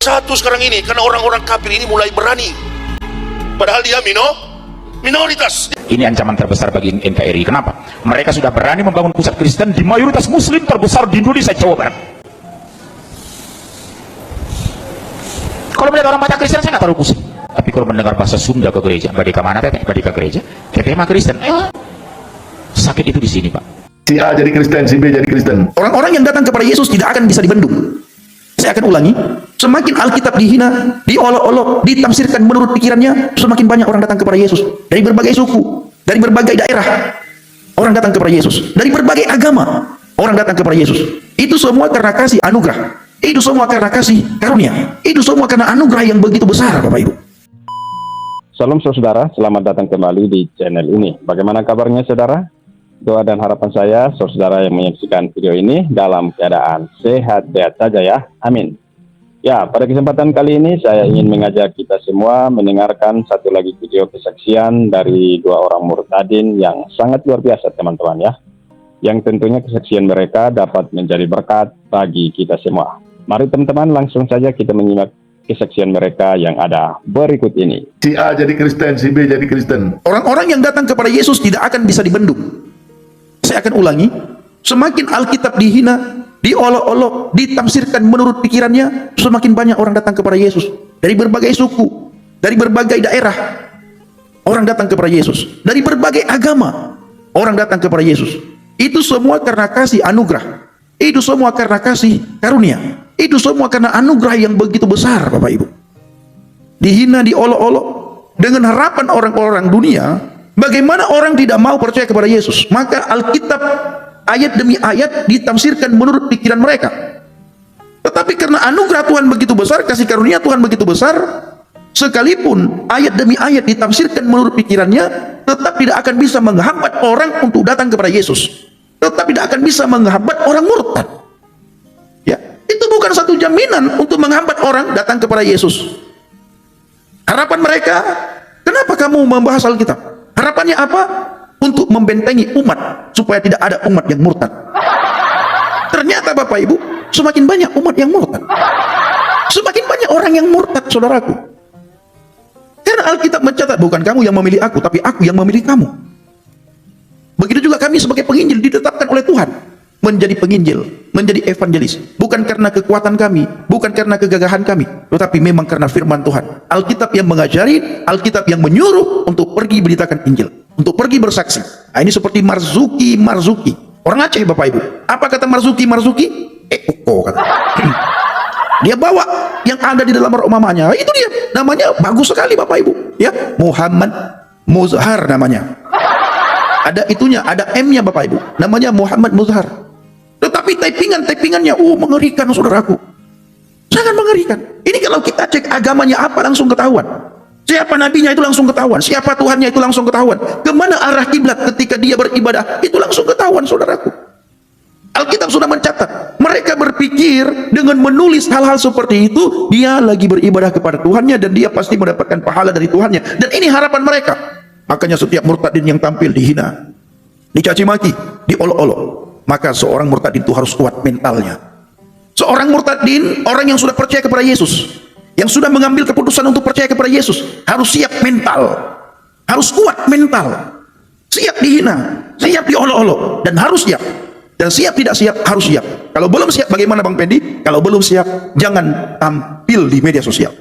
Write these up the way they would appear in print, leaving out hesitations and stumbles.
Satu sekarang ini, karena orang-orang kafir ini mulai berani, padahal dia minoritas. Ini ancaman terbesar bagi NKRI. Kenapa? Mereka sudah berani membangun pusat Kristen di mayoritas Muslim terbesar di Indonesia, Jawa Barat. Kalau melihat orang baca Kristen, saya nggak terlalu pusing. Tapi kalau mendengar bahasa Sunda ke gereja, badika mana teteh? Badika gereja, teteh mah Kristen. Sakit itu di sini, Pak. Si A jadi Kristen, si B jadi Kristen. Orang-orang yang datang kepada Yesus tidak akan bisa dibendung. Saya akan ulangi, semakin Alkitab dihina, diolok-olok, ditafsirkan menurut pikirannya, semakin banyak orang datang kepada Yesus. Dari berbagai suku, dari berbagai daerah, orang datang kepada Yesus. Dari berbagai agama, orang datang kepada Yesus. Itu semua karena kasih anugerah. Itu semua karena kasih karunia. Itu semua karena anugerah yang begitu besar, Bapak Ibu. Salam saudara, selamat datang kembali di channel ini. Bagaimana kabarnya saudara? Doa dan harapan saya, saudara yang menyaksikan video ini dalam keadaan sehat-sehat saja ya. Amin. Ya, pada kesempatan kali ini saya ingin mengajak kita semua mendengarkan satu lagi video kesaksian dari dua orang murtadin yang sangat luar biasa teman-teman ya. Yang tentunya kesaksian mereka dapat menjadi berkat bagi kita semua. Mari teman-teman langsung saja kita menyimak kesaksian mereka yang ada berikut ini. Si A jadi Kristen, si B jadi Kristen. Orang-orang yang datang kepada Yesus tidak akan bisa dibendung. Saya akan ulangi, semakin Alkitab dihina, diolok-olok, ditafsirkan menurut pikirannya, semakin banyak orang datang kepada Yesus. Dari berbagai suku, dari berbagai daerah, orang datang kepada Yesus. Dari berbagai agama, orang datang kepada Yesus. Itu semua karena kasih anugerah. Itu semua karena kasih karunia. Itu semua karena anugerah yang begitu besar, Bapak Ibu. Dihina, diolok-olok, dengan harapan orang-orang dunia, bagaimana orang tidak mau percaya kepada Yesus? Maka Alkitab ayat demi ayat ditafsirkan menurut pikiran mereka. Tetapi karena anugerah Tuhan begitu besar, kasih karunia Tuhan begitu besar, sekalipun ayat demi ayat ditafsirkan menurut pikirannya, tetap tidak akan bisa menghambat orang untuk datang kepada Yesus. Tetap tidak akan bisa menghambat orang murtad. Ya, itu bukan satu jaminan untuk menghambat orang datang kepada Yesus. Harapan mereka, kenapa kamu membahas Alkitab? Harapannya apa? Untuk membentengi umat supaya tidak ada umat yang murtad. Ternyata Bapak Ibu, semakin banyak umat yang murtad. Semakin banyak orang yang murtad, saudaraku. Karena Alkitab mencatat, bukan kamu yang memilih aku, tapi aku yang memilih kamu. Begitu juga kami sebagai penginjil ditetapkan oleh Tuhan menjadi penginjil, menjadi evangelis, bukan karena kekuatan kami, bukan karena kegagahan kami, tetapi memang karena firman Tuhan. Alkitab yang mengajari, Alkitab yang menyuruh untuk pergi beritakan Injil, untuk pergi bersaksi. Nah, ini seperti Marzuki, orang Aceh Bapak Ibu. Apa kata Marzuki? Uko kata. Dia bawa yang ada di dalam mamanya. Itu dia, namanya bagus sekali Bapak Ibu. Ya, Muhammad Muzhar namanya. Ada itunya, ada M-nya Bapak Ibu. Namanya Muhammad Muzhar. Tetapi typingannya, mengerikan saudaraku. Sangat mengerikan. Ini kalau kita cek agamanya apa langsung ketahuan. Siapa nabinya itu langsung ketahuan. Siapa Tuhannya itu langsung ketahuan. Kemana arah kiblat ketika dia beribadah itu langsung ketahuan saudaraku. Alkitab sudah mencatat. Mereka berpikir dengan menulis hal-hal seperti itu, dia lagi beribadah kepada Tuhannya dan dia pasti mendapatkan pahala dari Tuhannya. Dan ini harapan mereka. Makanya setiap murtadin yang tampil dihina, dicaci maki, diolok-olok. Maka seorang murtadin itu harus kuat mentalnya. Seorang murtadin, orang yang sudah percaya kepada Yesus, yang sudah mengambil keputusan untuk percaya kepada Yesus, harus siap mental, harus kuat mental, siap dihina, siap diolok-olok, dan harus siap. Dan siap tidak siap, harus siap. Kalau belum siap, bagaimana Bang Pendi? Kalau belum siap, jangan tampil di media sosial.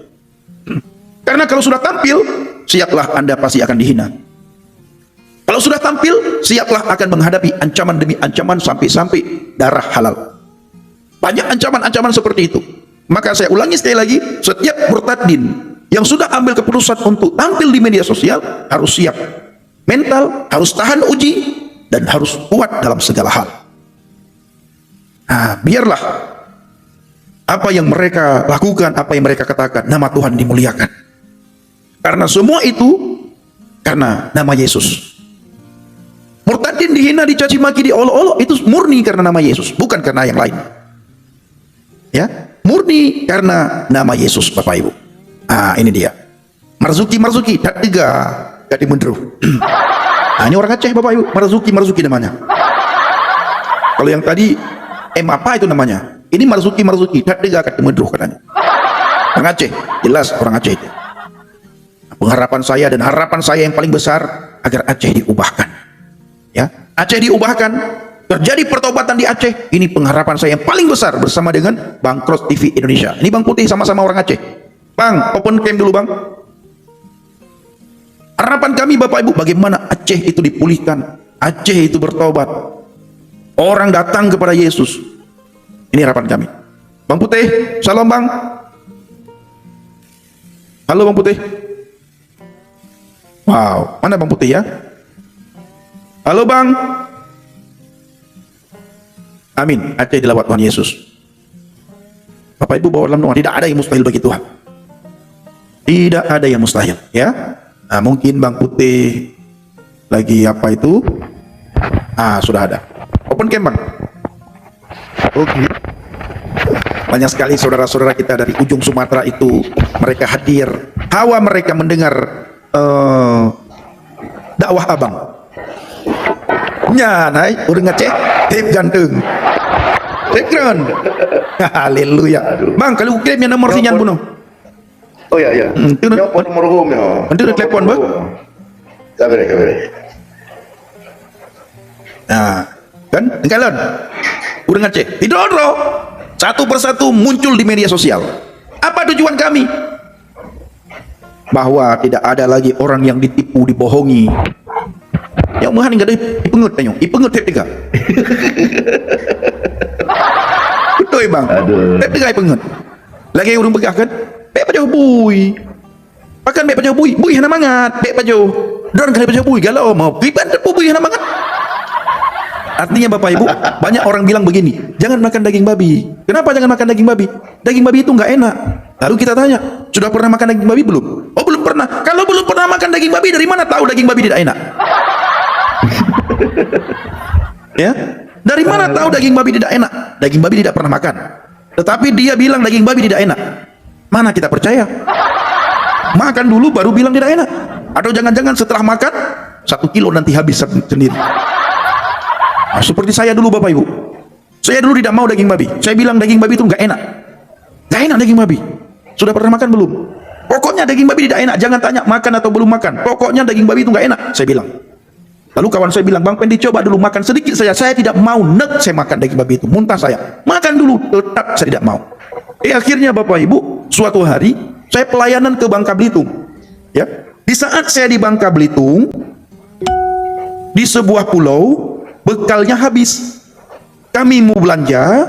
Karena kalau sudah tampil, siaplah Anda pasti akan dihina. Kalau sudah tampil, siaplah akan menghadapi ancaman demi ancaman sampai darah halal. Banyak ancaman-ancaman seperti itu. Maka saya ulangi sekali lagi, setiap murtadin yang sudah ambil keputusan untuk tampil di media sosial harus siap. Mental, harus tahan uji, dan harus kuat dalam segala hal. Nah, biarlah apa yang mereka lakukan, apa yang mereka katakan, nama Tuhan dimuliakan. Karena semua itu karena nama Yesus. Murtadin dihina, dicaci maki, diolok-olok itu murni karena nama Yesus, bukan karena yang lain. Ya, murni karena nama Yesus Bapak Ibu. Ah, ini dia. Marzuki, tak tiga, gak dimendru. Nah, ini orang Aceh Bapak Ibu, Marzuki namanya. Kalau yang tadi apa itu namanya? Ini Marzuki, tak tiga, gak dimendru katanya. Orang Aceh, jelas orang Aceh itu. Pengharapan saya dan harapan saya yang paling besar agar Aceh diubahkan. Ya, Aceh diubahkan, terjadi pertobatan di Aceh. Ini pengharapan saya yang paling besar bersama dengan Bang Cross TV Indonesia. Ini Bang Putih sama-sama orang Aceh. Bang, open cam dulu Bang. Harapan kami Bapak Ibu, bagaimana Aceh itu dipulihkan, Aceh itu bertobat, orang datang kepada Yesus. Ini harapan kami. Bang Putih, salam Bang. Halo Bang Putih. Wow, mana Bang Putih ya? Halo Bang. Amin, Aceh dilawat Tuhan Yesus. Bapak Ibu bawa dalam doa, tidak ada yang mustahil bagi Tuhan. Tidak ada yang mustahil, ya. Nah, mungkin Bang Putih lagi apa itu? Sudah ada. Open cam Bang. Oke. Banyak sekali saudara-saudara kita dari ujung Sumatera itu, mereka hadir. Hawa mereka mendengar dakwah Abang. Nya, naik, udah ngecek, tip ganteng. Tip keren. Haleluya. Bang, kalau kirim yang nomor sinyan bunuh. Oh ya ya. Itu nomor home-nya. Itu telepon Bang. Kabeh. Nah, kan tinggalan. Udah ngecek. Tidak, satu persatu muncul di media sosial. Apa tujuan kami? Bahwa tidak ada lagi orang yang ditipu, dibohongi. Yang mahan enggak ada ipengut tanya. Ipengut tip 3. Betul Bang. Tip 3 ipengut. Lagi urang begah kan? Bek pajau bui. Pakan bek pajau bui. Bui hana mangat. Bek pajau. Don kali pajau bui galau mau. Riban tepu bui hana mangat. Artinya Bapak Ibu, banyak orang bilang begini, jangan makan daging babi. Kenapa jangan makan daging babi? Daging babi itu nggak enak. Lalu kita tanya, sudah pernah makan daging babi belum? Oh belum pernah. Kalau belum pernah makan daging babi, dari mana tahu daging babi tidak enak? Ya, dari mana tahu daging babi tidak enak? Daging babi tidak pernah makan. Tetapi dia bilang daging babi tidak enak. Mana kita percaya? Makan dulu baru bilang tidak enak. Atau jangan-jangan setelah makan 1 kilo nanti habis sendiri. Nah, seperti saya dulu Bapak Ibu. Saya dulu tidak mau daging babi. Saya bilang daging babi itu nggak enak. Nggak enak daging babi. Sudah pernah makan belum? Pokoknya daging babi tidak enak. Jangan tanya makan atau belum makan. Pokoknya daging babi itu nggak enak. Saya bilang. Lalu kawan saya bilang, Bang Pendi coba dulu makan sedikit saja. Saya tidak mau saya makan daging babi itu. Muntah saya. Makan dulu. Tetap saya tidak mau. Akhirnya Bapak Ibu, suatu hari saya pelayanan ke Bangka Belitung. Ya. Di saat saya di Bangka Belitung, di sebuah pulau, bekalnya habis. Kami mau belanja,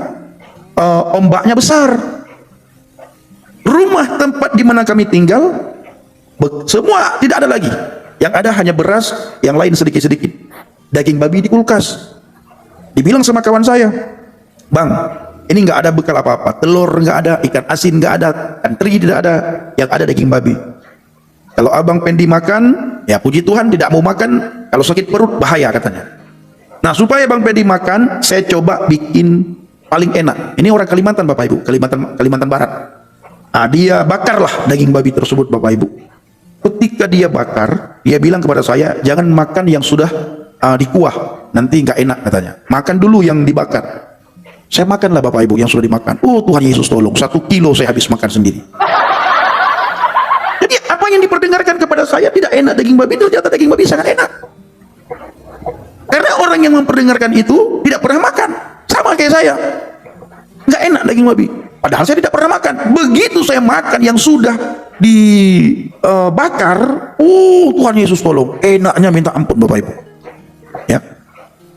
ombaknya besar. Rumah tempat di mana kami tinggal, semua tidak ada lagi. Yang ada hanya beras, yang lain sedikit-sedikit. Daging babi di kulkas. Dibilang sama kawan saya, Bang, ini nggak ada bekal apa-apa. Telur nggak ada, ikan asin nggak ada, ikan teri tidak ada. Yang ada daging babi. Kalau Abang Pendi makan, ya puji Tuhan tidak mau makan. Kalau sakit perut bahaya katanya. Nah, supaya Bang Pendi makan, saya coba bikin paling enak. Ini orang Kalimantan Bapak Ibu, Kalimantan Barat. Nah, dia bakarlah daging babi tersebut Bapak Ibu. Ketika dia bakar, dia bilang kepada saya, jangan makan yang sudah dikuah, nanti nggak enak katanya. Makan dulu yang dibakar. Saya makanlah Bapak Ibu yang sudah dimakan. Oh Tuhan Yesus tolong, 1 kilo saya habis makan sendiri. Jadi apa yang diperdengarkan kepada saya tidak enak daging babi, ternyata daging babi sangat enak. Karena orang yang memperdengarkan itu tidak pernah makan, sama kayak saya, nggak enak daging babi. Padahal saya tidak pernah makan. Begitu saya makan yang sudah dibakar, Tuhan Yesus tolong, enaknya minta ampun Bapak Ibu. Ya,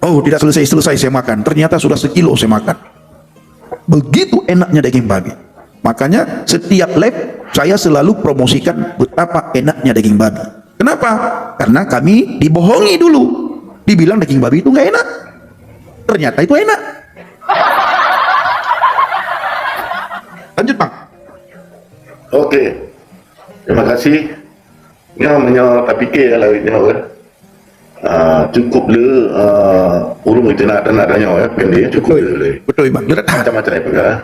tidak selesai saya makan. Ternyata sudah 1 kilo saya makan. Begitu enaknya daging babi. Makanya setiap live saya selalu promosikan betapa enaknya daging babi. Kenapa? Karena kami dibohongi dulu. Dibilang daging babi itu nggak enak, ternyata itu enak. Lanjut Bang. Oke. Terima kasih. Nya tak fikir lah kan. Cukup le urung itu nak tanya ya Pendi cukup le. Betul Bang. Macam-macam apa kan?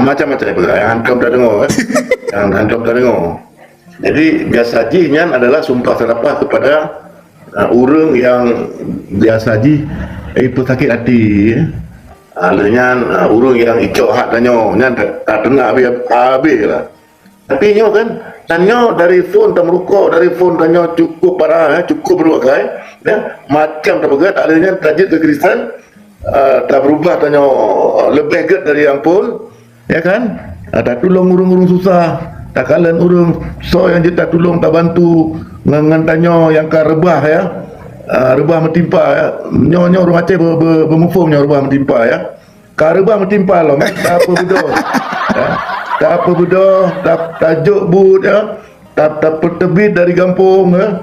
Macam-macam apa yang hantam dah dengar yang hantam dah dengar. Jadi biasa jinya adalah sumpah serapah kepada orang yang biasa ji itu sakit hati. Alanya orang yang icok hak tanya, nyan tak dengar habis lah. Tapi nyo kan, tanyo dari phone tam rukuk, dari phone tanyo cukup parah, cukup berwakai, ya, macam tak begat, adanya tajud ke Kristen, tak berubah tanyo lebih get dari yang pun, ya kan? Tak tolong urung-urung susah, tak kalian urung, so yang kita tolong tak bantu, ngan tanyo yang ka rebah ya, rebah mentimpa ya, nyo orang Aceh bermufum nyo rebah mentimpa ya, ka rebah mentimpa loh, tak apa betul, ya. Tak apa betul, tak tajuk but ya, tak pertebit dari kampung ya,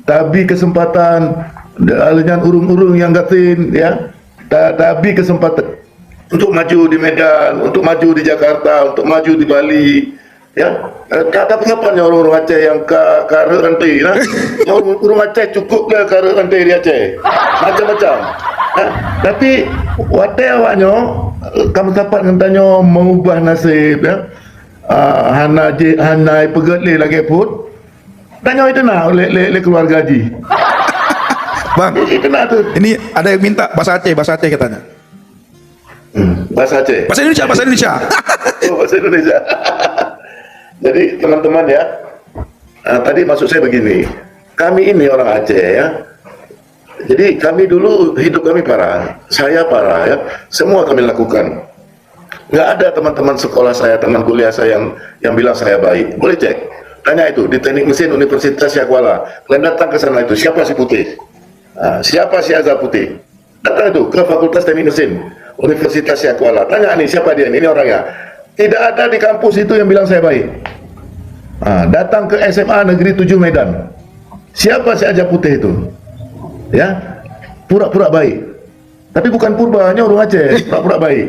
tabi kesempatan, alian urung-urung yang gatin ya, tabi kesempatan untuk maju di Medan, untuk maju di Jakarta, untuk maju di Bali ya. Tak apa orang-orang Aceh yang kara rantai nah. Orang Aceh cukup ke kara rantai di Aceh, macam-macam. Tapi watai awaknya kamu dapat ngentanya mengubah nasib ya. Hanai pegat lagi pun tanya itu nak le keluarga haji. Bang, Itu nak tu. ini ada yang minta bahasa Aceh katanya. Bahasa Aceh. Bahasa Indonesia. Oh, bahasa Indonesia. Jadi teman-teman ya, tadi maksud saya begini, kami ini orang Aceh ya. Jadi kami dulu hidup kami parah, saya parah ya, semua kami lakukan. Nggak ada teman-teman sekolah saya, teman kuliah saya yang bilang saya baik. Boleh cek, tanya itu di Teknik Mesin Universitas Syakwala. Kalian datang ke sana itu, siapa si putih? Siapa si Azhar putih? Datang itu ke Fakultas Teknik Mesin Universitas Syakwala. Tanya nih siapa dia? Ini orangnya. Tidak ada di kampus itu yang bilang saya baik. Datang ke SMA Negeri 7 Medan. Siapa si Azhar putih itu? Ya, pura-pura baik. Tapi bukan purba, hanya orang Aceh, pura-pura baik.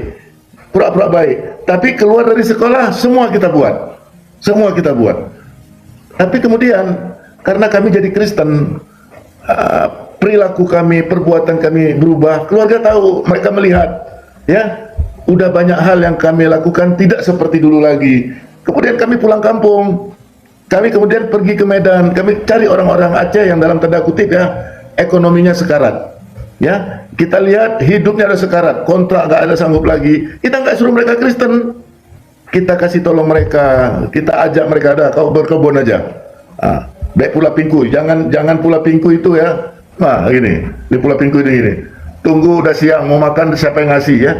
Pura-pura baik. Tapi keluar dari sekolah, semua kita buat. Semua kita buat. Tapi kemudian, karena kami jadi Kristen, perilaku kami, perbuatan kami berubah. Keluarga tahu, mereka melihat. Ya, udah banyak hal yang kami lakukan tidak seperti dulu lagi. Kemudian kami pulang kampung. Kami kemudian pergi ke Medan. Kami cari orang-orang Aceh yang dalam tanda kutip ya, ekonominya sekarat, ya kita lihat hidupnya ada sekarat, kontrak nggak ada sanggup lagi, kita nggak suruh mereka Kristen, kita kasih tolong mereka, kita ajak mereka, ada kau berkebun aja, baik Pulau Pingku, jangan Pulau Pingku itu ya, gini, di Pulau Pingku ini gini, tunggu udah siang mau makan siapa yang ngasih ya,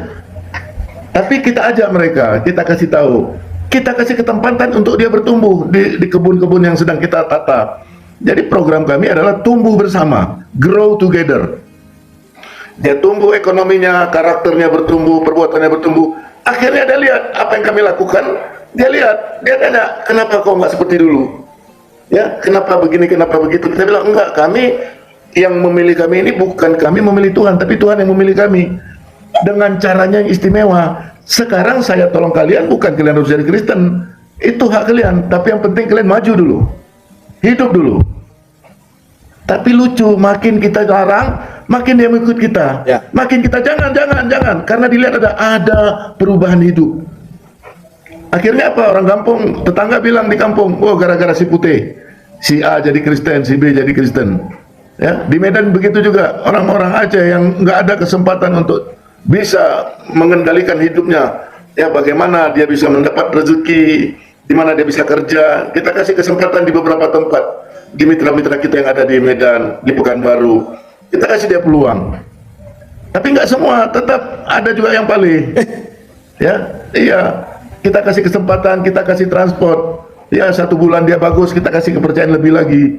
tapi kita ajak mereka, kita kasih tahu, kita kasih kesempatan untuk dia bertumbuh di kebun-kebun yang sedang kita tata. Jadi program kami adalah tumbuh bersama, grow together. Dia tumbuh ekonominya, karakternya bertumbuh, perbuatannya bertumbuh. Akhirnya dia lihat apa yang kami lakukan. Dia lihat, dia tanya, kenapa kau nggak seperti dulu? Ya, kenapa begini, kenapa begitu? Kita bilang enggak, kami yang memilih kami ini bukan kami memilih Tuhan, tapi Tuhan yang memilih kami dengan caranya yang istimewa. Sekarang saya tolong kalian, bukan kalian harus jadi Kristen, itu hak kalian. Tapi yang penting kalian maju dulu. Hidup dulu. Tapi lucu, makin kita larang, makin dia mengikut kita. Ya. Makin kita jangan, karena dilihat ada perubahan hidup. Akhirnya apa? Orang kampung, tetangga bilang di kampung, oh gara-gara si putih, si A jadi Kristen, si B jadi Kristen. Ya, di Medan begitu juga, orang-orang Aceh yang nggak ada kesempatan untuk bisa mengendalikan hidupnya. Ya, bagaimana dia bisa mendapat rezeki, di mana dia bisa kerja. Kita kasih kesempatan di beberapa tempat, di mitra-mitra kita yang ada di Medan, di Pekanbaru, kita kasih dia peluang. Tapi nggak semua, tetap ada juga yang paling. Ya, iya, kita kasih kesempatan, kita kasih transport. Ya, 1 bulan dia bagus, kita kasih kepercayaan lebih lagi.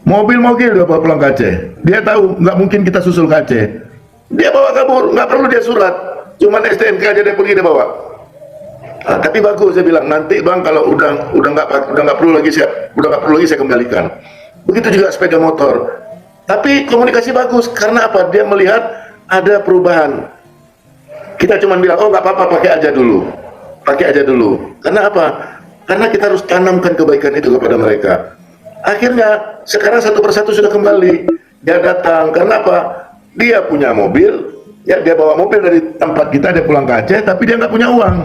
Mobil-mobil dia bawa pulang ke Aceh. Dia tahu nggak mungkin kita susul ke Aceh. Dia bawa kabur, nggak perlu dia surat, cuman STNK aja dia pergi dia bawa. Tapi bagus, saya bilang nanti bang kalau udah nggak perlu lagi saya kembalikan. Begitu juga sepeda motor. Tapi komunikasi bagus karena apa? Dia melihat ada perubahan. Kita cuma bilang oh nggak apa-apa pakai aja dulu. Karena apa? Karena kita harus tanamkan kebaikan itu kepada mereka. Akhirnya sekarang satu persatu sudah kembali. Dia datang karena apa? Dia punya mobil, ya dia bawa mobil dari tempat kita, dia pulang ke Aceh, tapi dia nggak punya uang.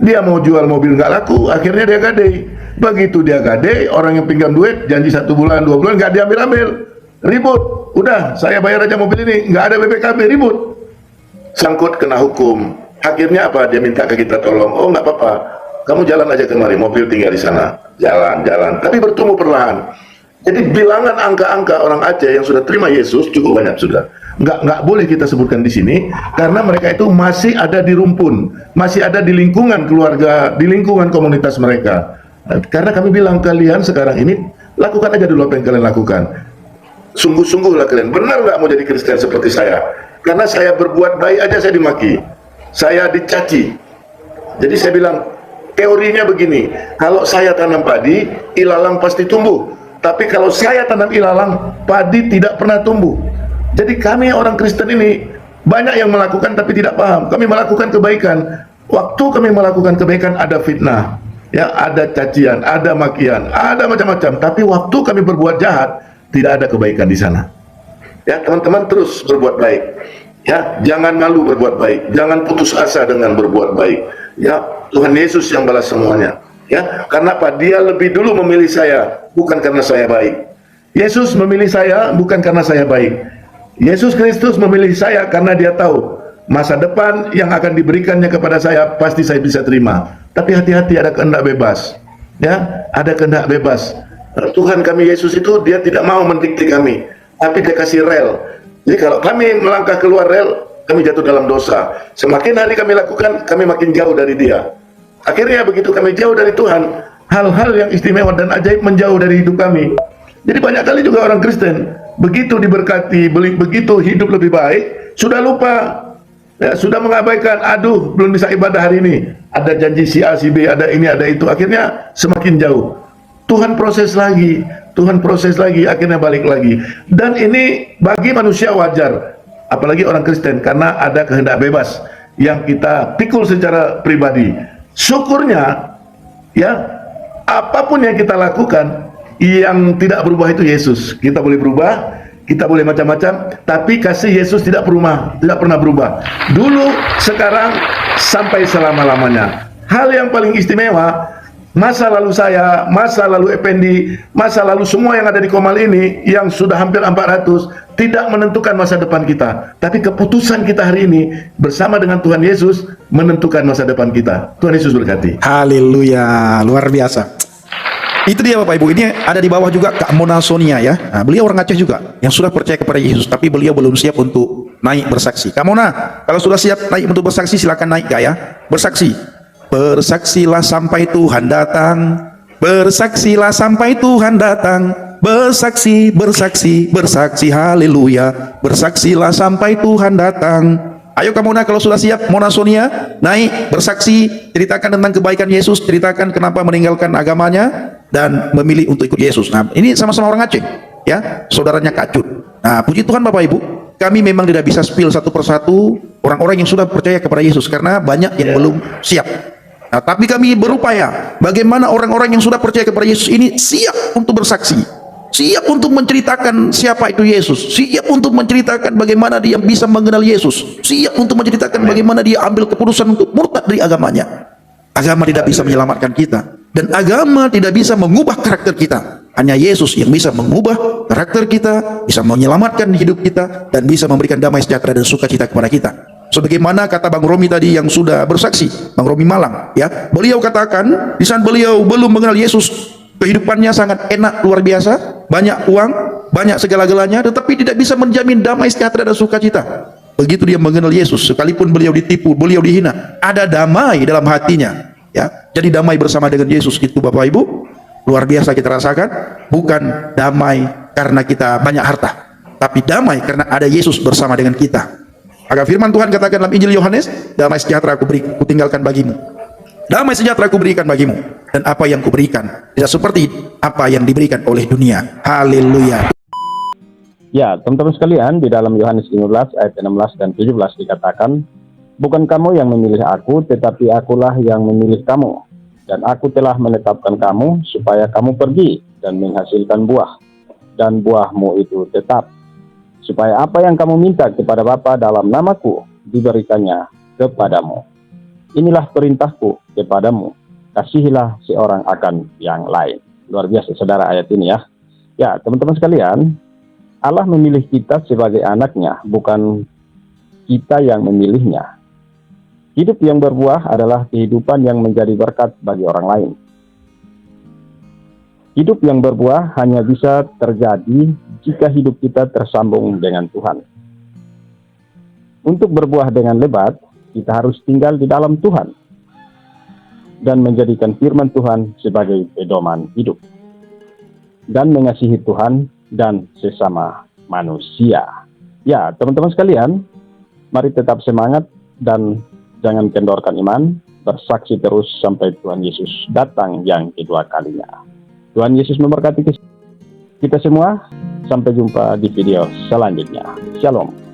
Dia mau jual mobil nggak laku, akhirnya dia gadai. Begitu dia gadai, orang yang pinjam duit, janji 1 bulan, 2 bulan, nggak diambil-ambil. Ribut, udah saya bayar aja mobil ini, nggak ada BPKB, ribut. Sangkut kena hukum. Akhirnya apa? Dia minta ke kita tolong, oh nggak apa-apa. kamu jalan aja kemari, mobil tinggal di sana, jalan, tapi bertumbuh perlahan. Jadi bilangan angka-angka orang Aceh yang sudah terima Yesus cukup banyak sudah. Nggak boleh kita sebutkan di sini karena mereka itu masih ada di rumpun, masih ada di lingkungan keluarga, di lingkungan komunitas mereka. Karena kami bilang kalian sekarang ini lakukan aja dulu apa yang kalian lakukan. Sungguh-sungguhlah kalian. Benar nggak mau jadi Kristen seperti saya? Karena saya berbuat baik aja saya dimaki, saya dicaci. Jadi saya bilang teorinya begini, kalau saya tanam padi, ilalang pasti tumbuh. Tapi kalau saya tanam ilalang, padi tidak pernah tumbuh. Jadi kami orang Kristen ini banyak yang melakukan tapi tidak paham. Kami melakukan kebaikan. Waktu kami melakukan kebaikan ada fitnah, ya, ada cacian, ada makian, ada macam-macam. Tapi waktu kami berbuat jahat, tidak ada kebaikan di sana. Ya, teman-teman terus berbuat baik. Ya, jangan malu berbuat baik. Jangan putus asa dengan berbuat baik. Ya, Tuhan Yesus yang balas semuanya. Ya, karena apa? Dia lebih dulu memilih saya, bukan karena saya baik. Yesus memilih saya bukan karena saya baik. Yesus Kristus memilih saya karena dia tahu masa depan yang akan diberikannya kepada saya pasti saya bisa terima. Tapi hati-hati, ada kehendak bebas. Ya, ada kehendak bebas. Tuhan kami Yesus itu dia tidak mau mendikte kami, tapi dia kasih rel. Jadi kalau kami melangkah keluar rel, kami jatuh dalam dosa. Semakin hari kami lakukan, kami makin jauh dari dia. Akhirnya begitu kami jauh dari Tuhan, hal-hal yang istimewa dan ajaib menjauh dari hidup kami. Jadi banyak kali juga orang Kristen begitu diberkati, begitu hidup lebih baik, sudah lupa, ya, sudah mengabaikan. Aduh, belum bisa ibadah hari ini. Ada janji si A, si B, ada ini, ada itu. Akhirnya semakin jauh. Tuhan proses lagi, akhirnya balik lagi. Dan ini bagi manusia wajar, apalagi orang Kristen, karena ada kehendak bebas yang kita pikul secara pribadi. Syukurnya, ya, apapun yang kita lakukan, yang tidak berubah itu Yesus. Kita boleh berubah, kita boleh macam-macam, tapi kasih Yesus tidak pernah berubah. Dulu, sekarang, sampai selama-lamanya. Hal yang paling istimewa, masa lalu saya, masa lalu Effendi, masa lalu semua yang ada di Komal ini, yang sudah hampir 400, tidak menentukan masa depan kita. Tapi keputusan kita hari ini, bersama dengan Tuhan Yesus, menentukan masa depan kita. Tuhan Yesus berkati. Haleluya, luar biasa. Itu dia Bapak Ibu, ini ada di bawah juga Kak Mona Sonia ya. Nah, beliau orang Aceh juga yang sudah percaya kepada Yesus, tapi beliau belum siap untuk naik bersaksi. Kak Mona, kalau sudah siap naik untuk bersaksi, silakan naik Kak ya. Bersaksi. Bersaksilah sampai Tuhan datang. Bersaksilah sampai Tuhan datang. Bersaksi, bersaksi, bersaksi, haleluya. Bersaksilah sampai Tuhan datang. Ayo Kak Mona, kalau sudah siap, Mona Sonia, naik, bersaksi, ceritakan tentang kebaikan Yesus, ceritakan kenapa meninggalkan agamanya, dan memilih untuk ikut Yesus. Nah, ini sama-sama orang Aceh, ya, saudaranya Kak Cut. Nah, puji Tuhan Bapak Ibu, kami memang tidak bisa spill satu persatu orang-orang yang sudah percaya kepada Yesus, karena banyak yang belum siap. Nah, tapi kami berupaya, bagaimana orang-orang yang sudah percaya kepada Yesus ini siap untuk bersaksi, siap untuk menceritakan siapa itu Yesus, siap untuk menceritakan bagaimana dia bisa mengenal Yesus, siap untuk menceritakan bagaimana dia ambil keputusan untuk murtad dari agamanya. Agama tidak bisa menyelamatkan kita, dan agama tidak bisa mengubah karakter kita. Hanya Yesus yang bisa mengubah karakter kita, bisa menyelamatkan hidup kita, dan bisa memberikan damai sejahtera dan sukacita kepada kita. Sebagaimana kata Bang Romi tadi yang sudah bersaksi, Bang Romi Malang, ya, beliau katakan di saat beliau belum mengenal Yesus, kehidupannya sangat enak, luar biasa, banyak uang, banyak segala-galanya, tetapi tidak bisa menjamin damai sejahtera dan sukacita. Begitu dia mengenal Yesus, sekalipun beliau ditipu, beliau dihina, ada damai dalam hatinya, ya. Jadi damai bersama dengan Yesus itu Bapak Ibu, luar biasa kita rasakan. Bukan damai karena kita banyak harta, tapi damai karena ada Yesus bersama dengan kita. Maka firman Tuhan katakan dalam Injil Yohanes, damai sejahtera aku tinggalkan bagimu, damai sejahtera aku berikan bagimu, dan apa yang kuberikan tidak seperti apa yang diberikan oleh dunia. Haleluya. Ya, teman-teman sekalian, di dalam Yohanes 15 ayat 16 dan 17 dikatakan, bukan kamu yang memilih aku, tetapi akulah yang memilih kamu. Dan aku telah menetapkan kamu, supaya kamu pergi dan menghasilkan buah. Dan buahmu itu tetap. Supaya apa yang kamu minta kepada Bapa dalam namaku, diberikannya kepadamu. Inilah perintahku kepadamu, kasihilah seorang akan yang lain. Luar biasa saudara ayat ini ya. Ya, teman-teman sekalian, Allah memilih kita sebagai anaknya, bukan kita yang memilihnya. Hidup yang berbuah adalah kehidupan yang menjadi berkat bagi orang lain. Hidup yang berbuah hanya bisa terjadi jika hidup kita tersambung dengan Tuhan. Untuk berbuah dengan lebat, kita harus tinggal di dalam Tuhan dan menjadikan firman Tuhan sebagai pedoman hidup dan mengasihi Tuhan dan sesama manusia. Ya, teman-teman sekalian, mari tetap semangat dan jangan kendorkan iman, bersaksi terus sampai Tuhan Yesus datang yang kedua kalinya. Tuhan Yesus memberkati kita semua. Sampai jumpa di video selanjutnya. Shalom.